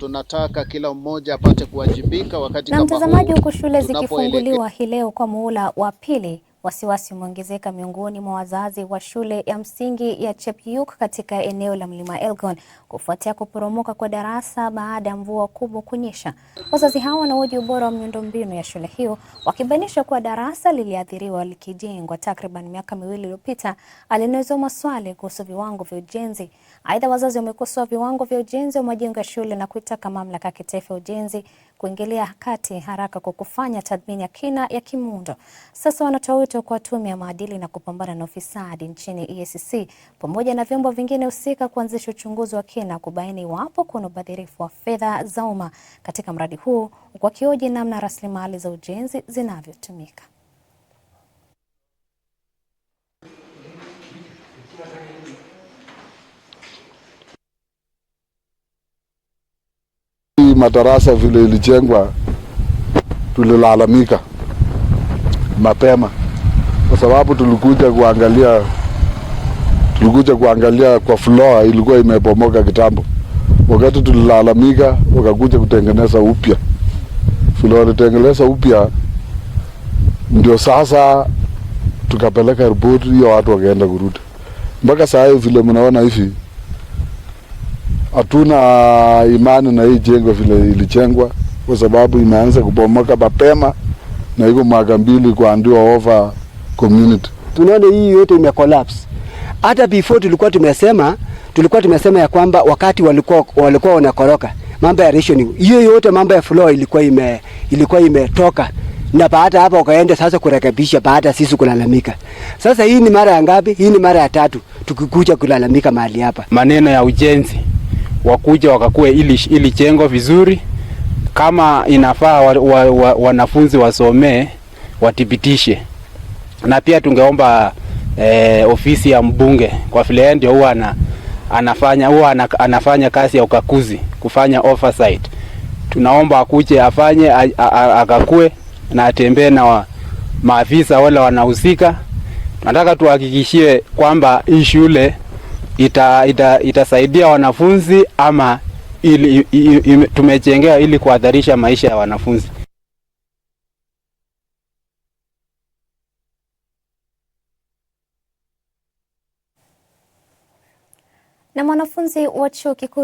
Tunataka kila mmoja apate kuwajibika wakati kama huu. Na mtazamaji, huku shule zikifunguliwa hii leo kwa muhula wa pili, wasiwasi umeongezeka miongoni mwa wazazi wa shule ya msingi ya Chepyuk katika eneo la Mlima Elgon kufuatia kuporomoka kwa darasa baada ya mvua kubwa kunyesha. Wazazi hao wanahoji ubora wa miundombinu ya shule hiyo, wakibainisha kuwa darasa liliathiriwa likijengwa takriban miaka 2 iliyopita. Alinazwa maswali kuhusu viwango vya ujenzi. Aidha, wazazi wamekosoa viwango vya ujenzi wa majengo ya shule na kuitaka mamlaka ya kitaifa ya ujenzi kuingilia kati haraka kwa kufanya tathmini ya kina ya kimuundo. Sasa wanatoa wito kwa tume ya maadili na kupambana na ufisadi nchini EACC pamoja na vyombo vingine husika kuanzisha uchunguzi wa kina kubaini iwapo kuna ubadhirifu wa fedha za umma katika mradi huu, wakioji namna rasilimali za ujenzi zinavyotumika. Madarasa vile ilijengwa tulilalamika mapema kwa sababu tulikuja kuangalia kwa floor ilikuwa imebomoka kitambo. Wakati tulilalamika wakakuja kutengeneza upya. Floor tengeneza upya ndio sasa tukapeleka report hiyo, watu wakaenda kurudi. Mpaka sasa hivi vile mnaona hivi hatuna imani na hii jengo vile ilijengwa kwa sababu imeanza kubomoka mapema na iko mwaka 2 kuandiwa over community. Tunaona hii yote imecollapse. Hata before tulikuwa tumesema ya kwamba wakati walikuwa wanakoroka mambo ya rationing, hiyo yote mambo ya floor ilikuwa imetoka, na baada hapa wakaenda sasa kurekebisha baada sisi kulalamika. Sasa hii ni mara ya ngapi? Hii ni mara ya 3 tukikuja kulalamika mahali hapa. Maneno ya ujenzi wakuja wakakue ili jengo vizuri, kama inafaa wanafunzi wasomee wathibitishe. Na pia tungeomba ofisi ya mbunge kwa vile ndio huwa anafanya kazi ya ukaguzi, kufanya oversight. Tunaomba akuje afanye akakue na atembee na maafisa wale wanahusika. Nataka tuhakikishie kwamba hii shule itasaidia wanafunzi ama tumejengea ili kuadharisha maisha ya wanafunzi. Na mwanafunzi wa chuo kikuu